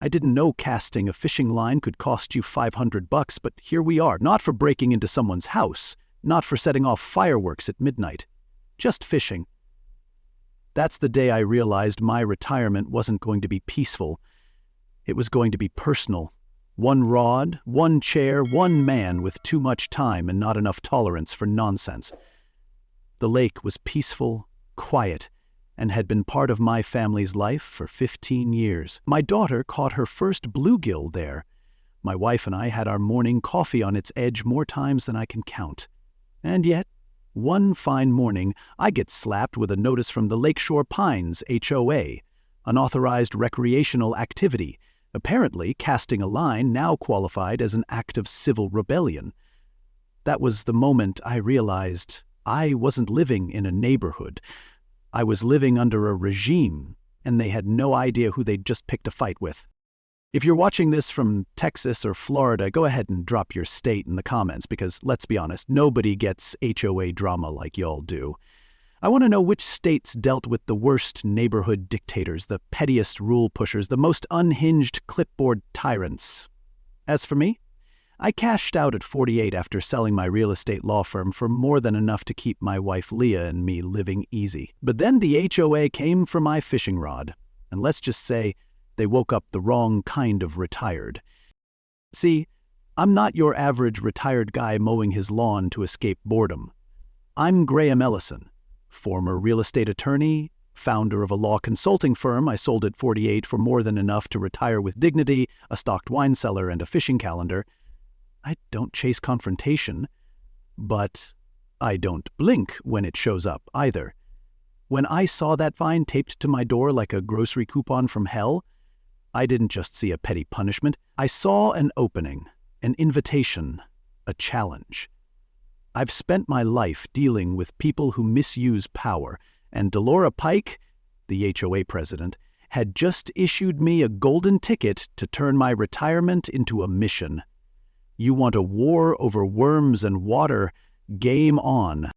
I didn't know casting a fishing line could cost you $500, but here we are, not for breaking into someone's house, not for setting off fireworks at midnight, just fishing. That's the day I realized my retirement wasn't going to be peaceful. It was going to be personal. One rod, one chair, one man with too much time and not enough tolerance for nonsense. The lake was peaceful, quiet, and had been part of my family's life for 15 years. My daughter caught her first bluegill there. My wife and I had our morning coffee on its edge more times than I can count. And yet, one fine morning, I get slapped with a notice from the Lakeshore Pines HOA, unauthorized recreational activity. Apparently, casting a line now qualified as an act of civil rebellion. That was the moment I realized I wasn't living in a neighborhood. I was living under a regime, and they had no idea who they'd just picked a fight with. If you're watching this from Texas or Florida, go ahead and drop your state in the comments because, let's be honest, nobody gets HOA drama like y'all do. I want to know which states dealt with the worst neighborhood dictators, the pettiest rule pushers, the most unhinged clipboard tyrants. As for me, I cashed out at 48 after selling my real estate law firm for more than enough to keep my wife Leah and me living easy. But then the HOA came for my fishing rod, and let's just say they woke up the wrong kind of retired. See, I'm not your average retired guy mowing his lawn to escape boredom. I'm Graham Ellison, former real estate attorney, founder of a law consulting firm I sold at 48 for more than enough to retire with dignity, a stocked wine cellar, and a fishing calendar. I don't chase confrontation, but I don't blink when it shows up either. When I saw that vine taped to my door like a grocery coupon from hell, I didn't just see a petty punishment. I saw an opening, an invitation, a challenge. I've spent my life dealing with people who misuse power, and Delora Pike, the HOA president, had just issued me a golden ticket to turn my retirement into a mission. You want a war over worms and water? Game on.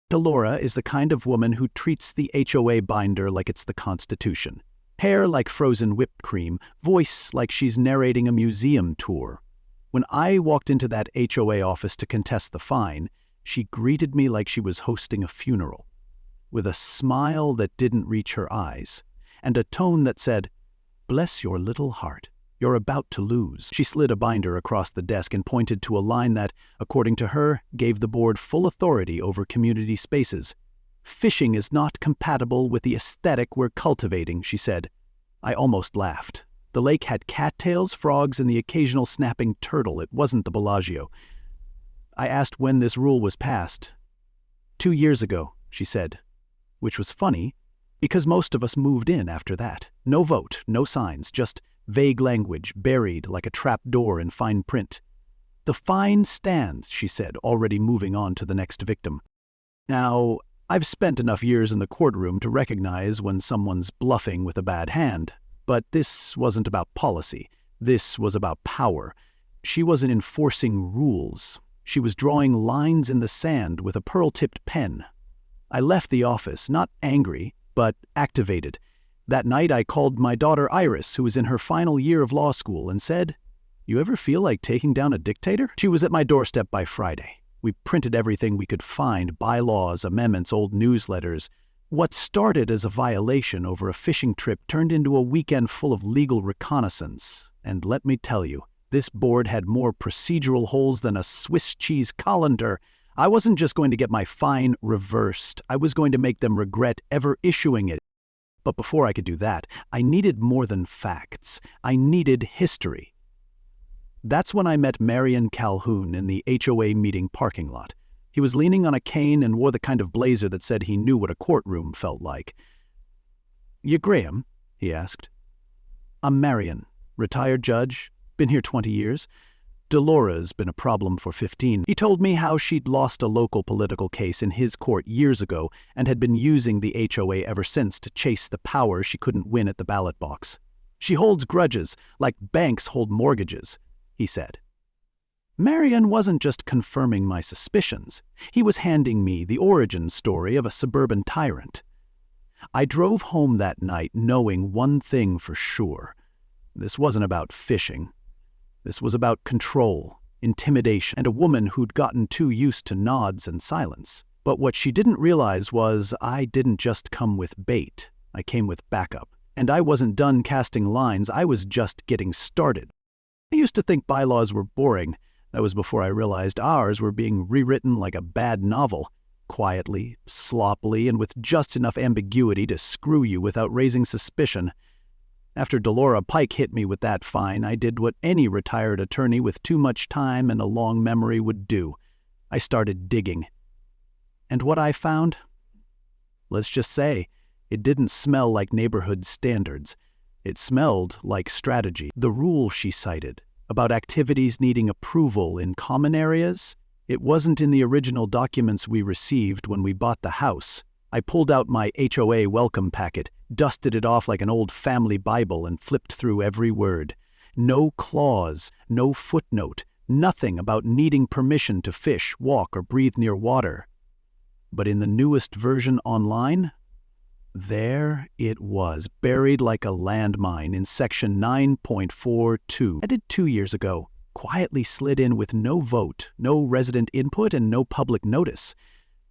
Delora is the kind of woman who treats the HOA binder like it's the Constitution. Hair like frozen whipped cream, voice like she's narrating a museum tour. When I walked into that HOA office to contest the fine, she greeted me like she was hosting a funeral, with a smile that didn't reach her eyes, and a tone that said, "Bless your little heart. You're about to lose." She slid a binder across the desk and pointed to a line that, according to her, gave the board full authority over community spaces. "Fishing is not compatible with the aesthetic we're cultivating," she said. I almost laughed. The lake had cattails, frogs, and the occasional snapping turtle. It wasn't the Bellagio. I asked when this rule was passed. 2 years ago, she said, which was funny because most of us moved in after that. No vote, no signs, just vague language buried like a trap door in fine print. "The fine stands," she said, already moving on to the next victim. Now, I've spent enough years in the courtroom to recognize when someone's bluffing with a bad hand, but this wasn't about policy. This was about power. She wasn't enforcing rules. She was drawing lines in the sand with a pearl-tipped pen. I left the office, not angry, but activated. That night I called my daughter Iris, who was in her final year of law school, and said, "You ever feel like taking down a dictator?" She was at my doorstep by Friday. We printed everything we could find, bylaws, amendments, old newsletters. What started as a violation over a fishing trip turned into a weekend full of legal reconnaissance. And let me tell you, this board had more procedural holes than a Swiss cheese colander. I wasn't just going to get my fine reversed. I was going to make them regret ever issuing it. But before I could do that, I needed more than facts. I needed history. That's when I met Marion Calhoun in the HOA meeting parking lot. He was leaning on a cane and wore the kind of blazer that said he knew what a courtroom felt like. "You Graham?" he asked. "I'm Marion, retired judge, been here 20 years. Delora's been a problem for 15. He told me how she'd lost a local political case in his court years ago and had been using the HOA ever since to chase the power she couldn't win at the ballot box. She holds grudges, like banks hold mortgages," he said. Marion wasn't just confirming my suspicions. He was handing me the origin story of a suburban tyrant. I drove home that night knowing one thing for sure. This wasn't about fishing. This was about control, intimidation, and a woman who'd gotten too used to nods and silence. But what she didn't realize was I didn't just come with bait. I came with backup. And I wasn't done casting lines, I was just getting started. I used to think bylaws were boring. That was before I realized ours were being rewritten like a bad novel. Quietly, sloppily, and with just enough ambiguity to screw you without raising suspicion. After Delora Pike hit me with that fine, I did what any retired attorney with too much time and a long memory would do. I started digging. And what I found? Let's just say, it didn't smell like neighborhood standards. It smelled like strategy. The rule she cited, about activities needing approval in common areas, it wasn't in the original documents we received when we bought the house. I pulled out my HOA welcome packet, dusted it off like an old family Bible, and flipped through every word. No clause, no footnote, nothing about needing permission to fish, walk, or breathe near water. But in the newest version online, there it was, buried like a landmine in Section 9.42, added 2 years ago, quietly slid in with no vote, no resident input, and no public notice.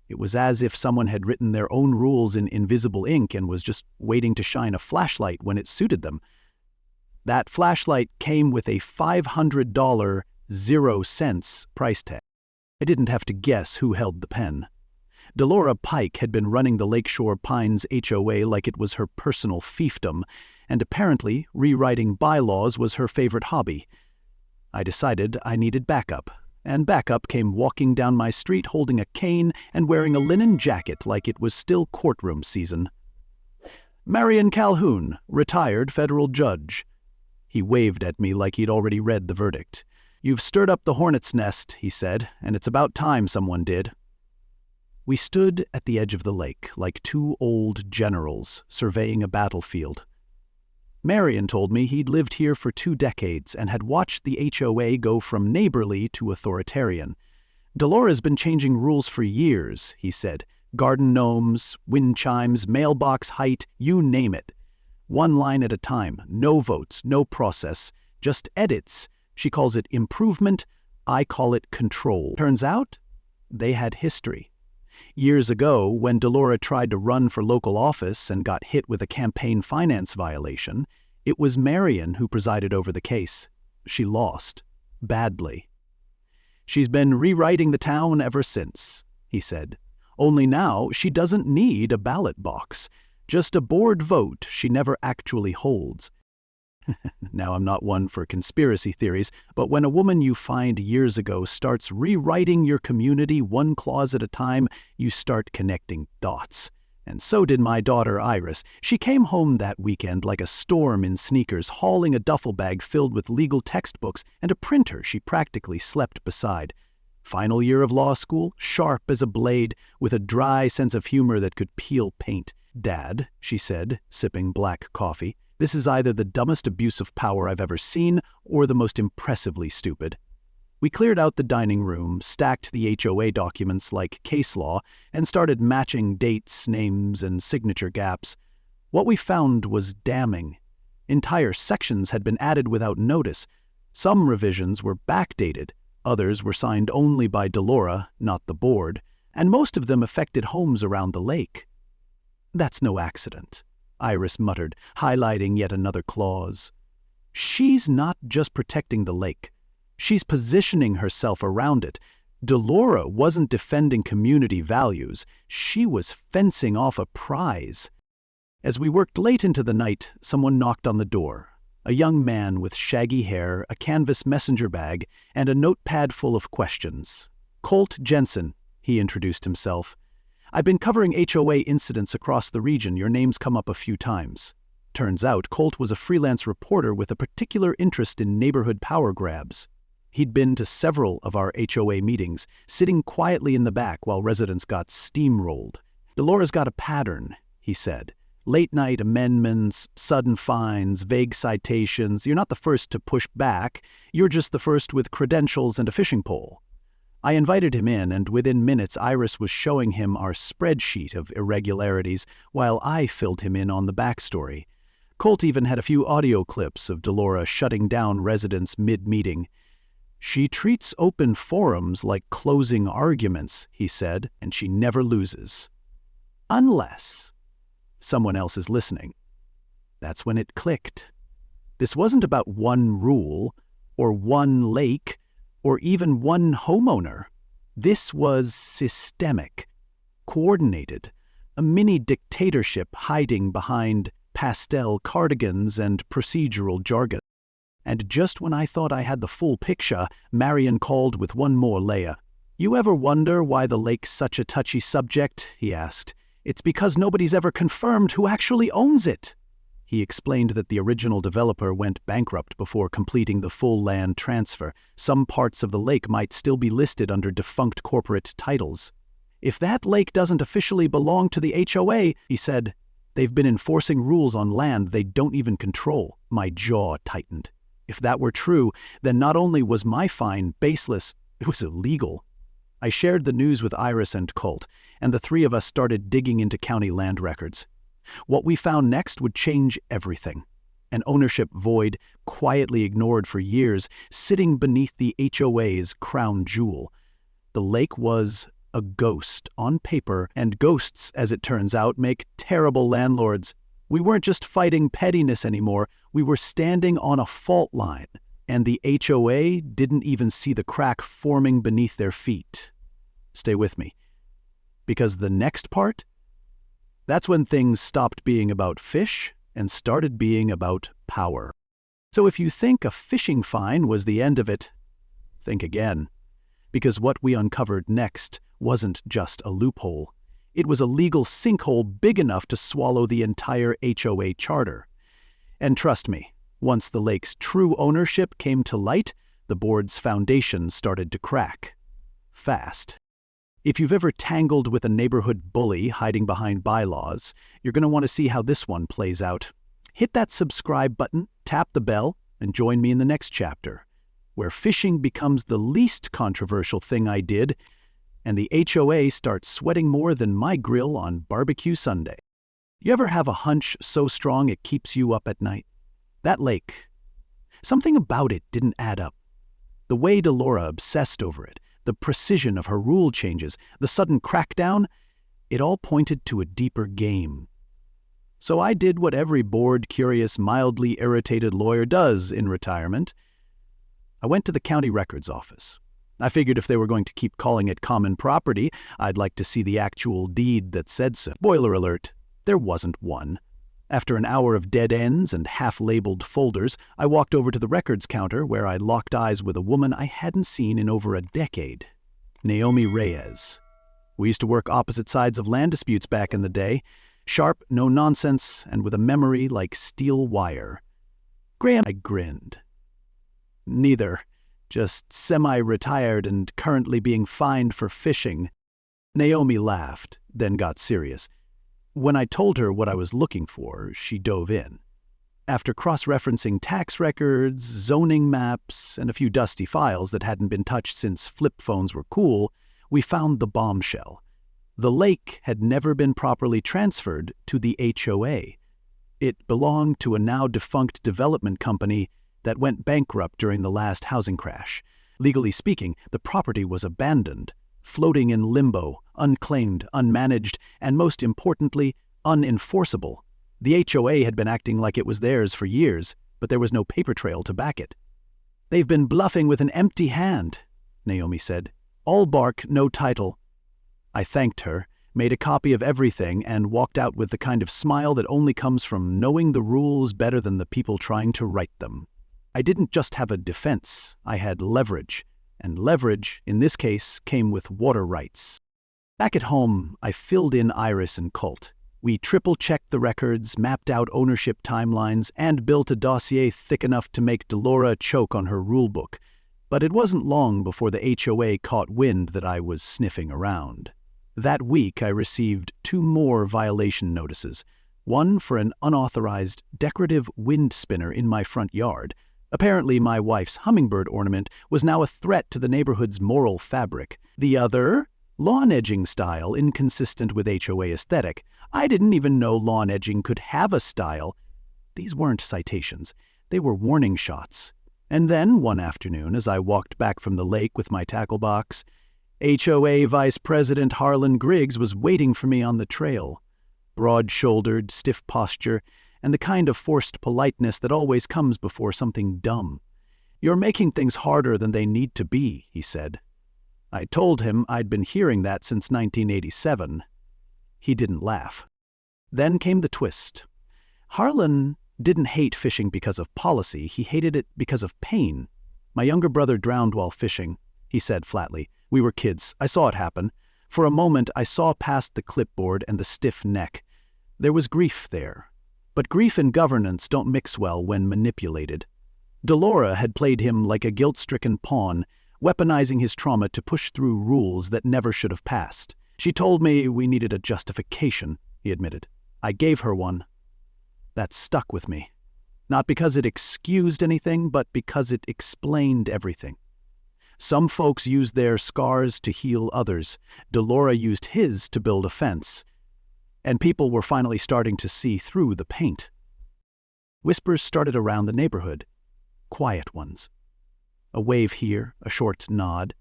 It was as if someone had written their own rules in invisible ink and was just waiting to shine a flashlight when it suited them. That flashlight came with a $500 0 price tag. I didn't have to guess who held the pen. Delora Pike had been running the Lakeshore Pines HOA like it was her personal fiefdom, and apparently rewriting bylaws was her favorite hobby. I decided I needed backup, and backup came walking down my street holding a cane and wearing a linen jacket like it was still courtroom season. Marion Calhoun, retired federal judge. He waved at me like he'd already read the verdict. "You've stirred up the hornet's nest," he said, "and it's about time someone did." We stood at the edge of the lake like two old generals surveying a battlefield. Marion told me he'd lived here for 2 decades and had watched the HOA go from neighborly to authoritarian. "Delora's been changing rules for years," he said. "Garden gnomes, wind chimes, mailbox height, you name it. One line at a time, no votes, no process, just edits. She calls it improvement, I call it control." Turns out, they had history. Years ago, when Delora tried to run for local office and got hit with a campaign finance violation, it was Marion who presided over the case. She lost. Badly. "She's been rewriting the town ever since," he said. "Only now she doesn't need a ballot box. Just a board vote she never actually holds." Now, I'm not one for conspiracy theories, but when a woman you find years ago starts rewriting your community one clause at a time, you start connecting dots. And so did my daughter Iris. She came home that weekend like a storm in sneakers, hauling a duffel bag filled with legal textbooks and a printer she practically slept beside. Final year of law school, sharp as a blade, with a dry sense of humor that could peel paint. "Dad," she said, sipping black coffee, "this is either the dumbest abuse of power I've ever seen or the most impressively stupid." We cleared out the dining room, stacked the HOA documents like case law, and started matching dates, names, and signature gaps. What we found was damning. Entire sections had been added without notice. Some revisions were backdated, others were signed only by Delora, not the board, and most of them affected homes around the lake. "That's no accident," Iris muttered, highlighting yet another clause. "She's not just protecting the lake. She's positioning herself around it. Delora wasn't defending community values. She was fencing off a prize." As we worked late into the night, someone knocked on the door. A young man with shaggy hair, a canvas messenger bag, and a notepad full of questions. "Colt Jensen," he introduced himself. "I've been covering HOA incidents across the region. Your name's come up a few times." Turns out Colt was a freelance reporter with a particular interest in neighborhood power grabs. He'd been to several of our HOA meetings, sitting quietly in the back while residents got steamrolled. "Delora's got a pattern," he said. "Late-night amendments, sudden fines, vague citations. You're not the first to push back. You're just the first with credentials and a fishing pole." I invited him in, and within minutes Iris was showing him our spreadsheet of irregularities while I filled him in on the backstory. Colt even had a few audio clips of Delora shutting down residents mid-meeting. "She treats open forums like closing arguments," he said, "and she never loses. Unless someone else is listening." That's when it clicked. This wasn't about one rule, or one lake, or even one homeowner. This was systemic, coordinated, a mini dictatorship hiding behind pastel cardigans and procedural jargon. And just when I thought I had the full picture, Marion called with one more layer. "You ever wonder why the lake's such a touchy subject?" he asked. "It's because nobody's ever confirmed who actually owns it." He explained that the original developer went bankrupt before completing the full land transfer. Some parts of the lake might still be listed under defunct corporate titles. "If that lake doesn't officially belong to the HOA," he said, "they've been enforcing rules on land they don't even control." My jaw tightened. If that were true, then not only was my fine baseless, it was illegal. I shared the news with Iris and Colt, and the three of us started digging into county land records. What we found next would change everything. An ownership void, quietly ignored for years, sitting beneath the HOA's crown jewel. The lake was a ghost on paper, and ghosts, as it turns out, make terrible landlords. We weren't just fighting pettiness anymore, we were standing on a fault line, and the HOA didn't even see the crack forming beneath their feet. Stay with me, because the next part, that's when things stopped being about fish and started being about power. So if you think a fishing fine was the end of it, think again. Because what we uncovered next wasn't just a loophole. It was a legal sinkhole big enough to swallow the entire HOA charter. And trust me, once the lake's true ownership came to light, the board's foundation started to crack. Fast. If you've ever tangled with a neighborhood bully hiding behind bylaws, you're going to want to see how this one plays out. Hit that subscribe button, tap the bell, and join me in the next chapter, where fishing becomes the least controversial thing I did, and the HOA starts sweating more than my grill on barbecue Sunday. You ever have a hunch so strong it keeps you up at night? That lake. Something about it didn't add up. The way Delora obsessed over it, the precision of her rule changes, the sudden crackdown, it all pointed to a deeper game. So I did what every bored-curious, mildly irritated lawyer does in retirement. I went to the county records office. I figured if they were going to keep calling it common property, I'd like to see the actual deed that said so. Spoiler alert, there wasn't one. After an hour of dead ends and half-labeled folders, I walked over to the records counter where I locked eyes with a woman I hadn't seen in over a decade. Naomi Reyes. We used to work opposite sides of land disputes back in the day. Sharp, no nonsense, and with a memory like steel wire. Graham, I grinned. Neither. Just semi-retired and currently being fined for fishing. Naomi laughed, then got serious. When I told her what I was looking for, she dove in. After cross-referencing tax records, zoning maps, and a few dusty files that hadn't been touched since flip phones were cool, we found the bombshell. The lake had never been properly transferred to the HOA. It belonged to a now-defunct development company that went bankrupt during the last housing crash. Legally speaking, the property was abandoned, floating in limbo, unclaimed, unmanaged, and most importantly, unenforceable. The HOA had been acting like it was theirs for years, but there was no paper trail to back it. "They've been bluffing with an empty hand," Naomi said. "All bark, no title." I thanked her, made a copy of everything, and walked out with the kind of smile that only comes from knowing the rules better than the people trying to write them. I didn't just have a defense, I had leverage. And leverage, in this case, came with water rights. Back at home, I filled in Iris and Colt. We triple-checked the records, mapped out ownership timelines, and built a dossier thick enough to make Delora choke on her rulebook. But it wasn't long before the HOA caught wind that I was sniffing around. That week, I received 2 more violation notices. One for an unauthorized decorative wind spinner in my front yard. Apparently, my wife's hummingbird ornament was now a threat to the neighborhood's moral fabric. The other, lawn edging style inconsistent with HOA aesthetic. I didn't even know lawn edging could have a style. these weren't citations. They were warning shots. And then, one afternoon, as I walked back from the lake with my tackle box, HOA Vice President Harlon Griggs was waiting for me on the trail. Broad-shouldered, stiff posture, and the kind of forced politeness that always comes before something dumb. "You're making things harder than they need to be," he said. I told him I'd been hearing that since 1987. He didn't laugh. Then came the twist. Harlon didn't hate fishing because of policy, he hated it because of pain. "My younger brother drowned while fishing," he said flatly. "We were kids. I saw it happen. For a moment, I saw past the clipboard and the stiff neck. There was grief there. But grief and governance don't mix well when manipulated. Delora had played him like a guilt-stricken pawn, weaponizing his trauma to push through rules that never should have passed. She told me we needed a justification," he admitted. "I gave her one. That stuck with me. Not because it excused anything, but because it explained everything. Some folks use their scars to heal others. Delora used his to build a fence. And people were finally starting to see through the paint." Whispers started around the neighborhood. Quiet ones. A wave here, a short nod.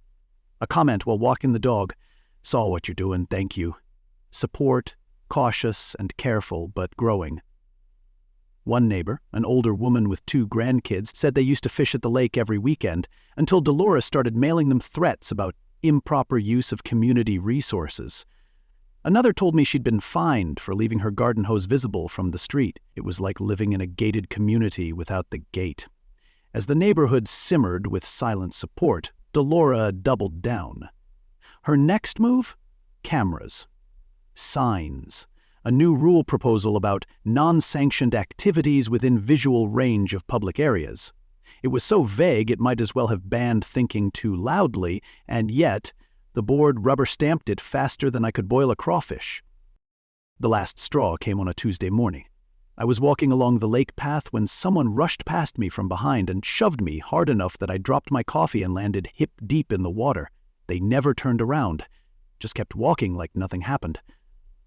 A comment while walking the dog. "Saw what you're doing, thank you." Support, cautious and careful, but growing. One neighbor, an older woman with 2 grandkids, said they used to fish at the lake every weekend until Dolores started mailing them threats about improper use of community resources. Another told me she'd been fined for leaving her garden hose visible from the street. It was like living in a gated community without the gate. As the neighborhood simmered with silent support, Delora doubled down. Her next move? Cameras. Signs. A new rule proposal about non-sanctioned activities within visual range of public areas. It was so vague it might as well have banned thinking too loudly, and yet the board rubber-stamped it faster than I could boil a crawfish. The last straw came on a Tuesday morning. I was walking along the lake path when someone rushed past me from behind and shoved me hard enough that I dropped my coffee and landed hip-deep in the water. They never turned around, just kept walking like nothing happened.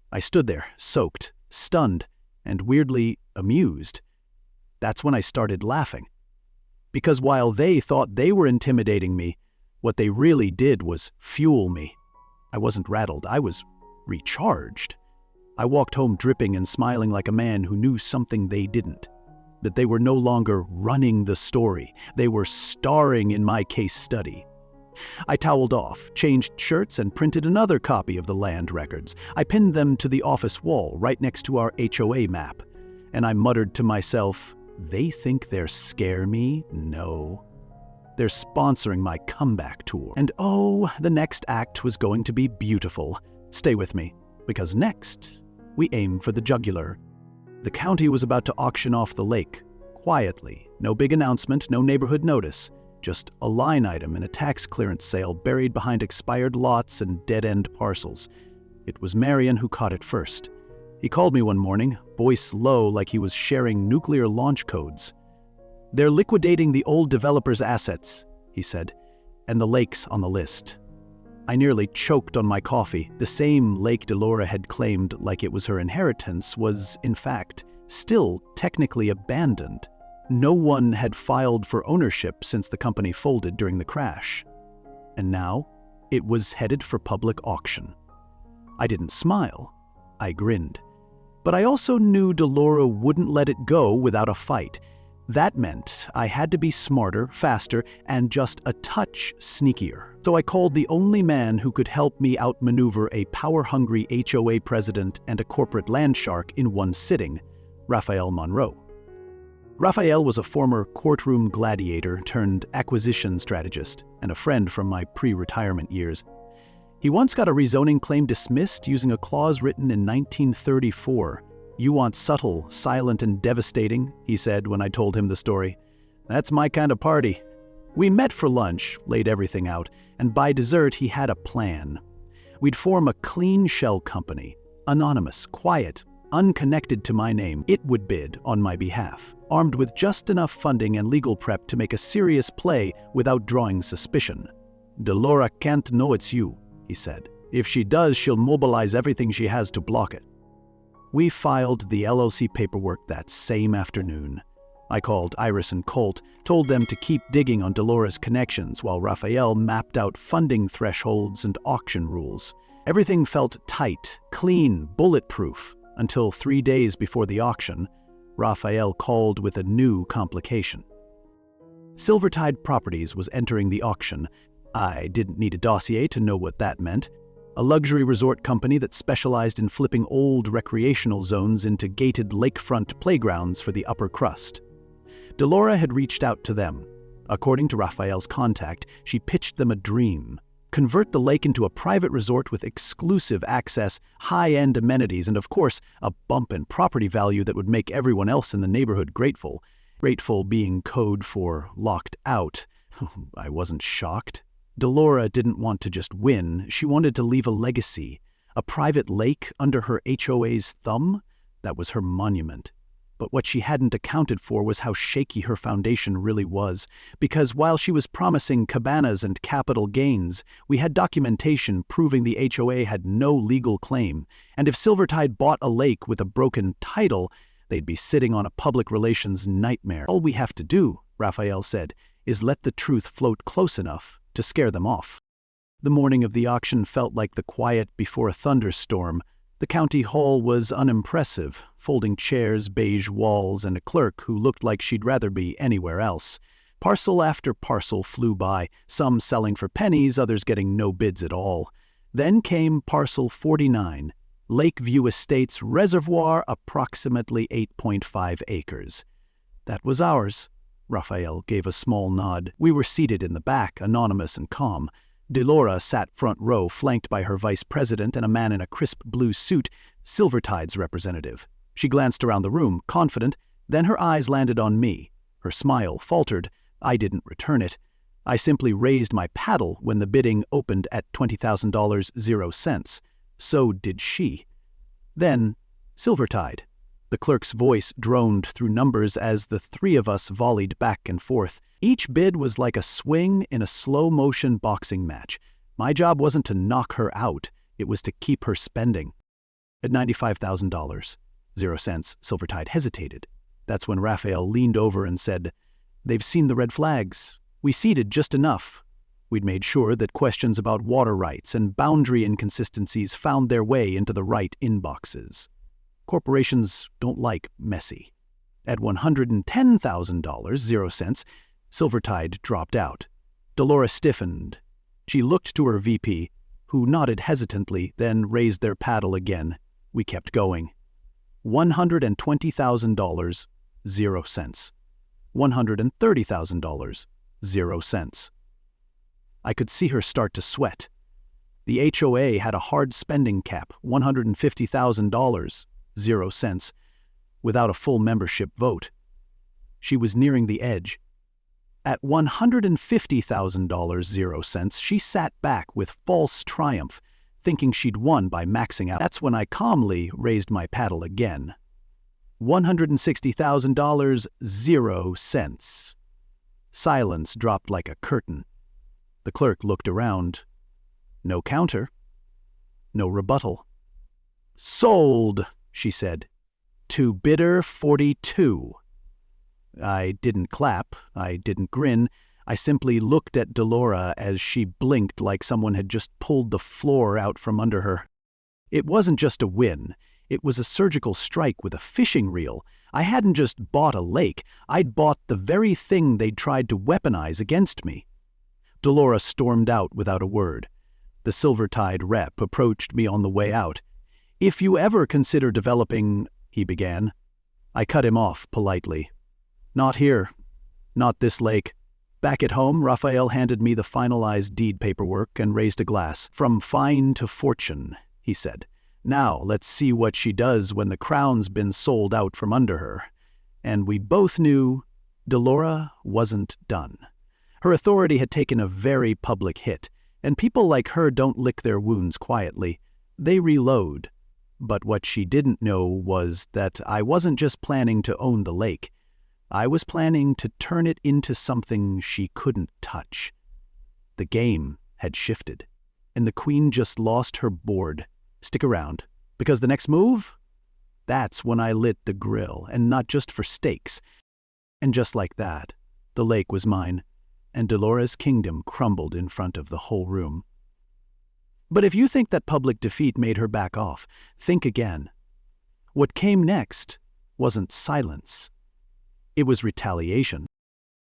I stood there, soaked, stunned, and weirdly amused. That's when I started laughing. Because while they thought they were intimidating me, what they really did was fuel me. I wasn't rattled, I was recharged. I walked home dripping and smiling like a man who knew something they didn't. That they were no longer running the story, they were starring in my case study. I toweled off, changed shirts, and printed another copy of the land records. I pinned them to the office wall right next to our HOA map. And I muttered to myself, "They think they're scare me? No. They're sponsoring my comeback tour." And oh, the next act was going to be beautiful. Stay with me, because next, we aim for the jugular. The county was about to auction off the lake, quietly. No big announcement, no neighborhood notice. Just a line item in a tax clearance sale buried behind expired lots and dead-end parcels. It was Marion who caught it first. He called me one morning, voice low like he was sharing nuclear launch codes. "They're liquidating the old developer's assets," he said, "and the lake's on the list." I nearly choked on my coffee. The same lake Delora had claimed like it was her inheritance was, in fact, still technically abandoned. No one had filed for ownership since the company folded during the crash. And now, it was headed for public auction. I didn't smile. I grinned. But I also knew Delora wouldn't let it go without a fight. That meant I had to be smarter, faster, and just a touch sneakier. So I called the only man who could help me outmaneuver a power-hungry HOA president and a corporate land shark in one sitting, Raphael Monroe. Raphael was a former courtroom gladiator turned acquisition strategist and a friend from my pre-retirement years. He once got a rezoning claim dismissed using a clause written in 1934. "You want subtle, silent, and devastating," he said when I told him the story. "That's my kind of party." We met for lunch, laid everything out, and by dessert he had a plan. We'd form a clean shell company, anonymous, quiet, unconnected to my name. It would bid on my behalf, armed with just enough funding and legal prep to make a serious play without drawing suspicion. "Delora can't know it's you," he said. "If she does, she'll mobilize everything she has to block it." We filed the LLC paperwork that same afternoon. I called Iris and Colt, told them to keep digging on Delora's connections while Raphael mapped out funding thresholds and auction rules. Everything felt tight, clean, bulletproof, until 3 days before the auction, Raphael called with a new complication. Silvertide Properties was entering the auction. I didn't need a dossier to know what that meant. A luxury resort company that specialized in flipping old recreational zones into gated lakefront playgrounds for the upper crust. Delora had reached out to them. According to Raphael's contact, she pitched them a dream. Convert the lake into a private resort with exclusive access, high-end amenities, and of course, a bump in property value that would make everyone else in the neighborhood grateful. Grateful being code for locked out. I wasn't shocked. Delora didn't want to just win, she wanted to leave a legacy. A private lake under her HOA's thumb? That was her monument. But what she hadn't accounted for was how shaky her foundation really was, because while she was promising cabanas and capital gains, we had documentation proving the HOA had no legal claim, and if Silvertide bought a lake with a broken title, they'd be sitting on a public relations nightmare. All we have to do, Raphael said, is let the truth float close enough to scare them off. The morning of the auction felt like the quiet before a thunderstorm. The county hall was unimpressive, folding chairs, beige walls, and a clerk who looked like she'd rather be anywhere else. Parcel after parcel flew by, some selling for pennies, others getting no bids at all. Then came Parcel 49, Lakeview Estates Reservoir, approximately 8.5 acres. That was ours. Raphael gave a small nod. We were seated in the back, anonymous and calm. Delora sat front row, flanked by her vice president and a man in a crisp blue suit, Silvertide's representative. She glanced around the room, confident, then her eyes landed on me. Her smile faltered. I didn't return it. I simply raised my paddle when the bidding opened at $20,000 0 cents. So did she. Then, Silvertide. The clerk's voice droned through numbers as the three of us volleyed back and forth. Each bid was like a swing in a slow-motion boxing match. My job wasn't to knock her out, it was to keep her spending. At $95,000, 0 cents, Silvertide hesitated. That's when Raphael leaned over and said, "They've seen the red flags. We ceded just enough. We'd made sure that questions about water rights and boundary inconsistencies found their way into the right inboxes. Corporations don't like messy." At $110,000, 0 cents, Silvertide dropped out. Delora stiffened. She looked to her VP, who nodded hesitantly, then raised their paddle again. We kept going. $120,000, 0 cents. $130,000, 0 cents. I could see her start to sweat. The HOA had a hard spending cap, $150,000, 0 cents, without a full membership vote. She was nearing the edge. At $150,000, 0 cents, she sat back with false triumph, thinking she'd won by maxing out. That's when I calmly raised my paddle again. $160,000, 0 cents. Silence dropped like a curtain. The clerk looked around. No counter. No rebuttal. "Sold," she said. "To bidder 42. I didn't clap, I didn't grin, I simply looked at Delora as she blinked like someone had just pulled the floor out from under her. It wasn't just a win, it was a surgical strike with a fishing reel. I hadn't just bought a lake, I'd bought the very thing they'd tried to weaponize against me. Delora stormed out without a word. The Silvertide rep approached me on the way out. "If you ever consider developing," he began. I cut him off politely. "Not here. Not this lake." Back at home, Raphael handed me the finalized deed paperwork and raised a glass. "From fine to fortune," he said. "Now let's see what she does when the crown's been sold out from under her." And we both knew Delora wasn't done. Her authority had taken a very public hit, and people like her don't lick their wounds quietly. They reload. But what she didn't know was that I wasn't just planning to own the lake. I was planning to turn it into something she couldn't touch. The game had shifted, and the queen just lost her board. Stick around, because the next move? That's when I lit the grill, and not just for steaks. And just like that, the lake was mine, and Dolores' kingdom crumbled in front of the whole room. But if you think that public defeat made her back off, think again. What came next wasn't silence. It was retaliation.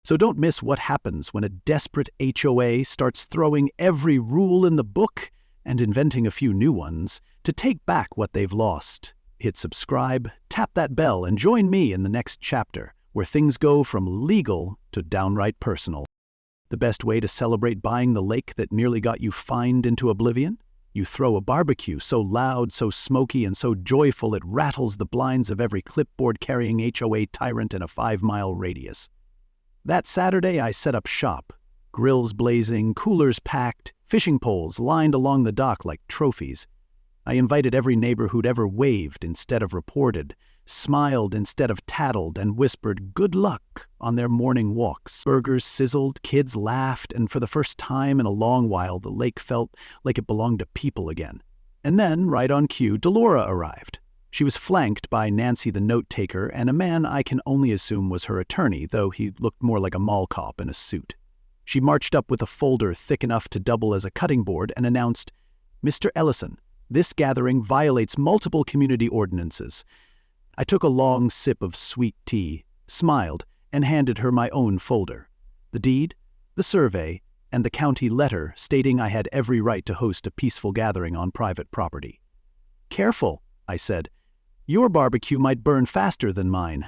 So don't miss what happens when a desperate HOA starts throwing every rule in the book and inventing a few new ones to take back what they've lost. Hit subscribe, tap that bell, and join me in the next chapter, where things go from legal to downright personal. The best way to celebrate buying the lake that nearly got you fined into oblivion? You throw a barbecue so loud, so smoky, and so joyful it rattles the blinds of every clipboard-carrying HOA tyrant in a 5-mile radius. That Saturday, I set up shop. Grills blazing, coolers packed, fishing poles lined along the dock like trophies. I invited every neighbor who'd ever waved instead of reported, smiled instead of tattled, and whispered good luck on their morning walks. Burgers sizzled, kids laughed, and for the first time in a long while, the lake felt like it belonged to people again. And then, right on cue, Delora arrived. She was flanked by Nancy the note-taker and a man I can only assume was her attorney, though he looked more like a mall cop in a suit. She marched up with a folder thick enough to double as a cutting board and announced, "Mr. Ellison, this gathering violates multiple community ordinances." I took a long sip of sweet tea, smiled, and handed her my own folder. The deed, the survey, and the county letter stating I had every right to host a peaceful gathering on private property. "Careful," I said. "Your barbecue might burn faster than mine."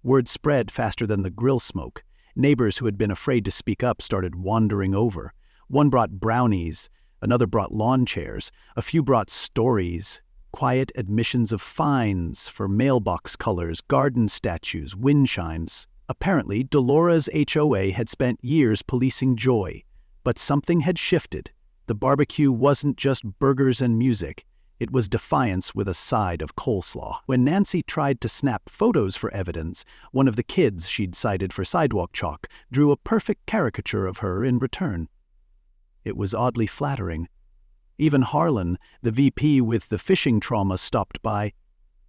Word spread faster than the grill smoke. Neighbors who had been afraid to speak up started wandering over. One brought brownies, another brought lawn chairs, a few brought stories, quiet admissions of fines for mailbox colors, garden statues, wind chimes. Apparently, Dolores' HOA had spent years policing joy, but something had shifted. The barbecue wasn't just burgers and music. It was defiance with a side of coleslaw. When Nancy tried to snap photos for evidence, one of the kids she'd cited for sidewalk chalk drew a perfect caricature of her in return. It was oddly flattering. Even Harlon, the VP with the fishing trauma, stopped by.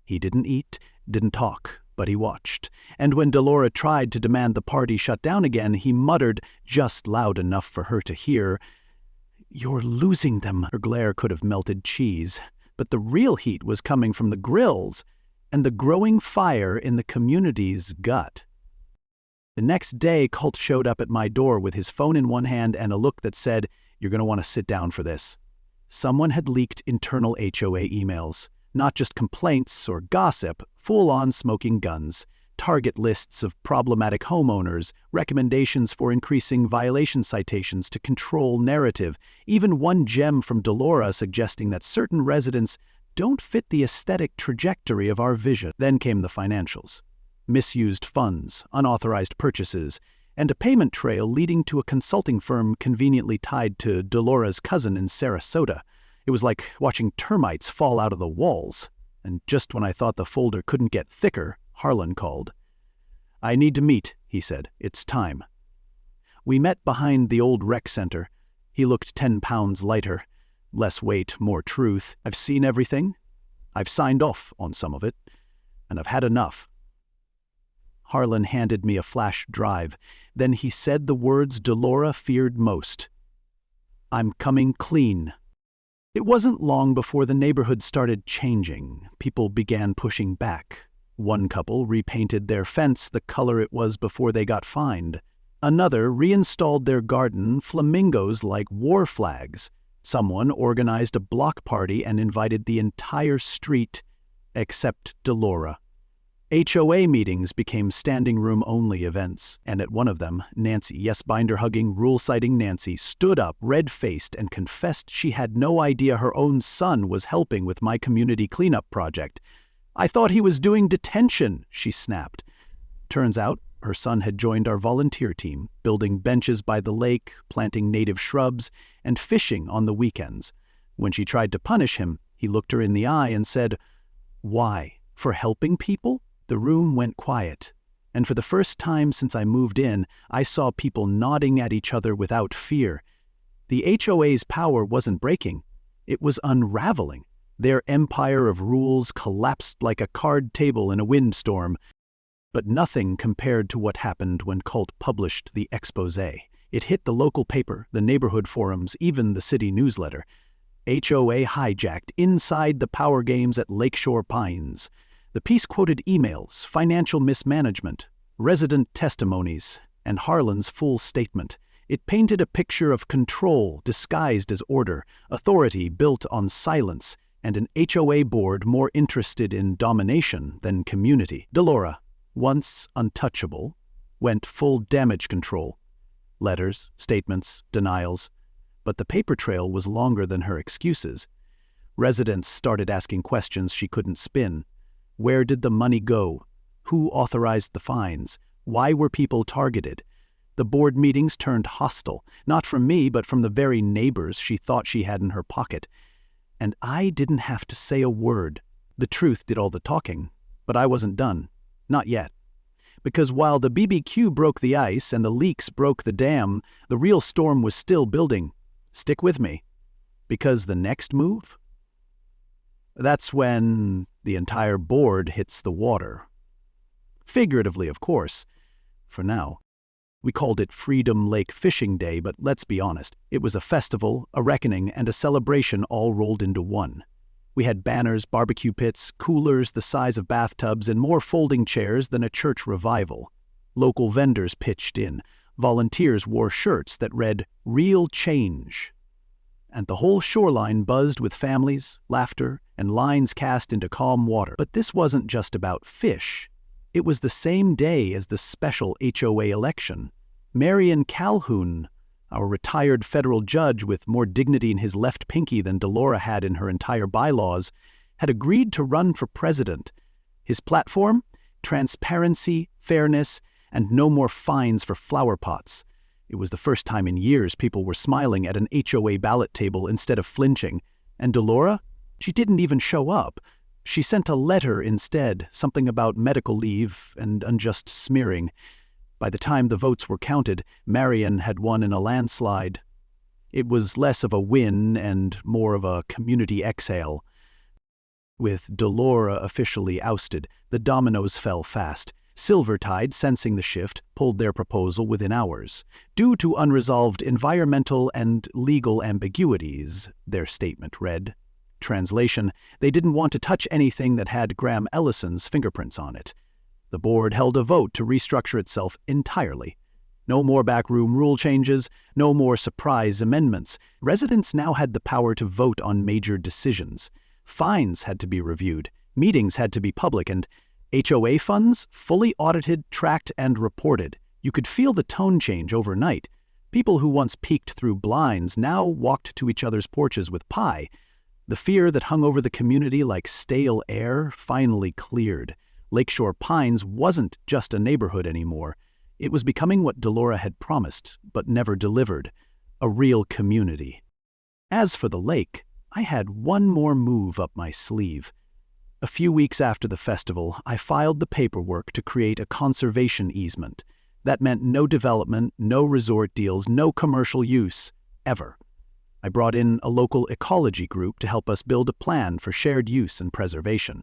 He didn't eat, didn't talk, but he watched. And when Delora tried to demand the party shut down again, he muttered, just loud enough for her to hear, "You're losing them." Her glare could have melted cheese. But the real heat was coming from the grills and the growing fire in the community's gut. The next day, Colt showed up at my door with his phone in one hand and a look that said, "You're going to want to sit down for this." Someone had leaked internal HOA emails, not just complaints or gossip, full-on smoking guns, target lists of problematic homeowners, recommendations for increasing violation citations to control narrative, even one gem from Delora suggesting that certain residents don't fit the aesthetic trajectory of our vision. Then came the financials. Misused funds, unauthorized purchases, and a payment trail leading to a consulting firm conveniently tied to Dolora's cousin in Sarasota. It was like watching termites fall out of the walls. And just when I thought the folder couldn't get thicker, Harlon called. "I need to meet," he said. "It's time." We met behind the old rec center. He looked 10 pounds lighter. Less weight, more truth. "I've seen everything. I've signed off on some of it. And I've had enough." Harlon handed me a flash drive. Then he said the words Delora feared most. "I'm coming clean." It wasn't long before the neighborhood started changing. People began pushing back. One couple repainted their fence the color it was before they got fined. Another reinstalled their garden flamingos like war flags. Someone organized a block party and invited the entire street, except Delora. HOA meetings became standing room only events, and at one of them, Nancy, yes, binder-hugging, rule-citing Nancy, stood up, red-faced, and confessed she had no idea her own son was helping with my community cleanup project. "I thought he was doing detention," she snapped. Turns out, her son had joined our volunteer team, building benches by the lake, planting native shrubs, and fishing on the weekends. When she tried to punish him, he looked her in the eye and said, "Why? For helping people?" The room went quiet, and for the first time since I moved in, I saw people nodding at each other without fear. The HOA's power wasn't breaking, it was unraveling. Their empire of rules collapsed like a card table in a windstorm, but nothing compared to what happened when Colt published the exposé. It hit the local paper, the neighborhood forums, even the city newsletter. HOA hijacked inside the power games at Lakeshore Pines. The piece quoted emails, financial mismanagement, resident testimonies, and Harlan's full statement. It painted a picture of control disguised as order, authority built on silence, and an HOA board more interested in domination than community. Delora, once untouchable, went full damage control. Letters, statements, denials. But the paper trail was longer than her excuses. Residents started asking questions she couldn't spin. Where did the money go? Who authorized the fines? Why were people targeted? The board meetings turned hostile, not from me, but from the very neighbors she thought she had in her pocket. And I didn't have to say a word. The truth did all the talking, but I wasn't done. Not yet. Because while the BBQ broke the ice and the leaks broke the dam, the real storm was still building. Stick with me. Because the next move? That's when the entire board hits the water. Figuratively, of course. For now. We called it Freedom Lake Fishing Day, but let's be honest. It was a festival, a reckoning, and a celebration all rolled into one. We had banners, barbecue pits, coolers the size of bathtubs, and more folding chairs than a church revival. Local vendors pitched in. Volunteers wore shirts that read, "Real Change." And the whole shoreline buzzed with families, laughter, and lines cast into calm water. But this wasn't just about fish. It was the same day as the special HOA election. Marion Calhoun, our retired federal judge with more dignity in his left pinky than Delora had in her entire bylaws, had agreed to run for president. His platform? Transparency, fairness, and no more fines for flower pots. It was the first time in years people were smiling at an HOA ballot table instead of flinching. And Delora? She didn't even show up. She sent a letter instead, something about medical leave and unjust smearing. By the time the votes were counted, Marion had won in a landslide. It was less of a win and more of a community exhale. With Delora officially ousted, the dominoes fell fast. Silvertide, sensing the shift, pulled their proposal within hours. Due to unresolved environmental and legal ambiguities, their statement read. Translation, they didn't want to touch anything that had Graham Ellison's fingerprints on it. The board held a vote to restructure itself entirely. No more backroom rule changes, no more surprise amendments. Residents now had the power to vote on major decisions. Fines had to be reviewed, meetings had to be public, and HOA funds fully audited, tracked, and reported. You could feel the tone change overnight. People who once peeked through blinds now walked to each other's porches with pie. The fear that hung over the community like stale air finally cleared. Lakeshore Pines wasn't just a neighborhood anymore. It was becoming what Delora had promised, but never delivered, a real community. As for the lake, I had one more move up my sleeve. A few weeks after the festival, I filed the paperwork to create a conservation easement. That meant no development, no resort deals, no commercial use, ever. I brought in a local ecology group to help us build a plan for shared use and preservation.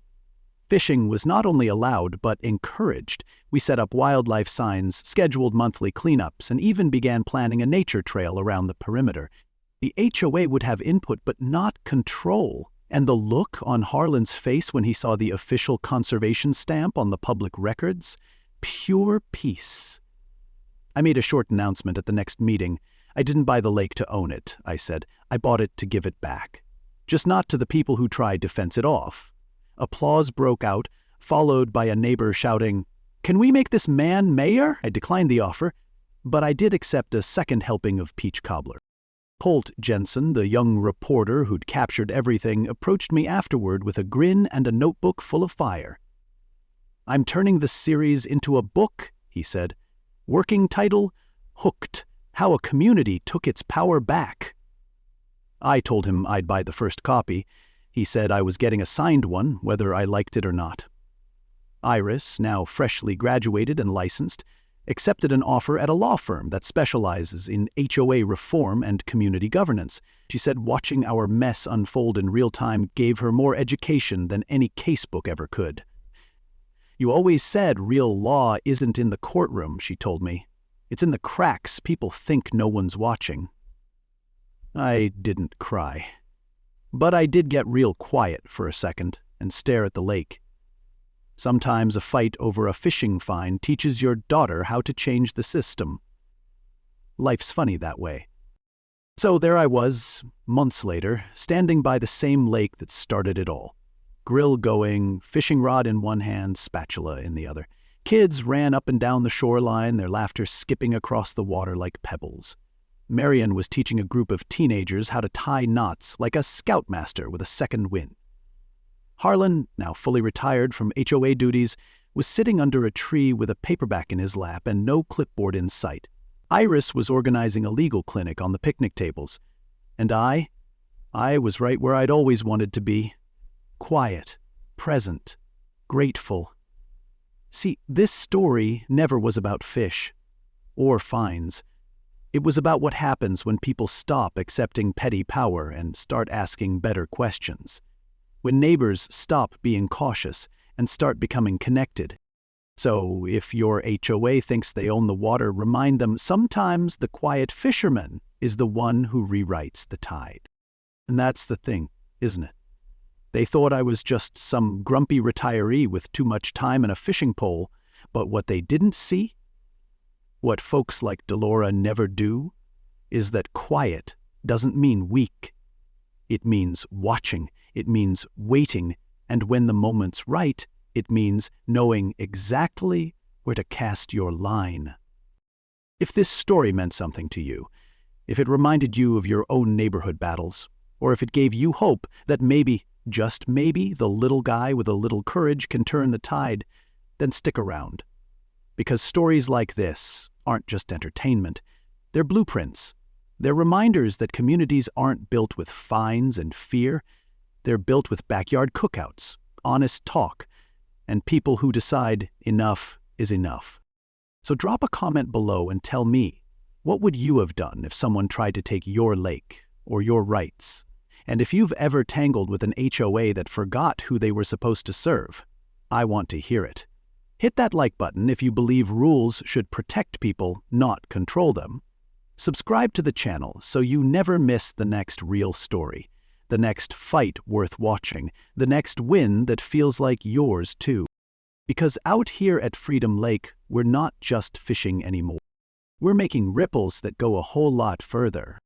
Fishing was not only allowed, but encouraged. We set up wildlife signs, scheduled monthly cleanups, and even began planning a nature trail around the perimeter. The HOA would have input, but not control. And the look on Harlan's face when he saw the official conservation stamp on the public records? Pure peace. I made a short announcement at the next meeting. I didn't buy the lake to own it, I said. I bought it to give it back. Just not to the people who tried to fence it off. Applause broke out, followed by a neighbor shouting, "Can we make this man mayor?" I declined the offer, but I did accept a second helping of peach cobbler. Colt Jensen, the young reporter who'd captured everything, approached me afterward with a grin and a notebook full of fire. "I'm turning this series into a book," he said. "Working title, Hooked. How a Community Took Its Power Back." I told him I'd buy the first copy. He said I was getting a signed one, whether I liked it or not. Iris, now freshly graduated and licensed, accepted an offer at a law firm that specializes in HOA reform and community governance. She said watching our mess unfold in real time gave her more education than any casebook ever could. "You always said real law isn't in the courtroom," she told me. "It's in the cracks people think no one's watching." I didn't cry. But I did get real quiet for a second and stare at the lake. Sometimes a fight over a fishing fine teaches your daughter how to change the system. Life's funny that way. So there I was, months later, standing by the same lake that started it all. Grill going, fishing rod in one hand, spatula in the other. Kids ran up and down the shoreline, their laughter skipping across the water like pebbles. Marion was teaching a group of teenagers how to tie knots like a scoutmaster with a second wind. Harlon, now fully retired from HOA duties, was sitting under a tree with a paperback in his lap and no clipboard in sight. Iris was organizing a legal clinic on the picnic tables. And I was right where I'd always wanted to be. Quiet, present, grateful. See, this story never was about fish or fines. It was about what happens when people stop accepting petty power and start asking better questions. When neighbors stop being cautious and start becoming connected. So if your HOA thinks they own the water, remind them sometimes the quiet fisherman is the one who rewrites the tide. And that's the thing, isn't it? They thought I was just some grumpy retiree with too much time and a fishing pole, but what they didn't see, what folks like Delora never do, is that quiet doesn't mean weak. It means watching, it means waiting, and when the moment's right, it means knowing exactly where to cast your line. If this story meant something to you, if it reminded you of your own neighborhood battles, or if it gave you hope that maybe, just maybe, the little guy with a little courage can turn the tide, then stick around. Because stories like this aren't just entertainment, they're blueprints. They're reminders that communities aren't built with fines and fear. They're built with backyard cookouts, honest talk, and people who decide enough is enough. So drop a comment below and tell me, what would you have done if someone tried to take your lake or your rights? And if you've ever tangled with an HOA that forgot who they were supposed to serve, I want to hear it. Hit that like button if you believe rules should protect people, not control them. Subscribe to the channel so you never miss the next real story, the next fight worth watching, the next win that feels like yours too. Because out here at Freedom Lake, we're not just fishing anymore. We're making ripples that go a whole lot further.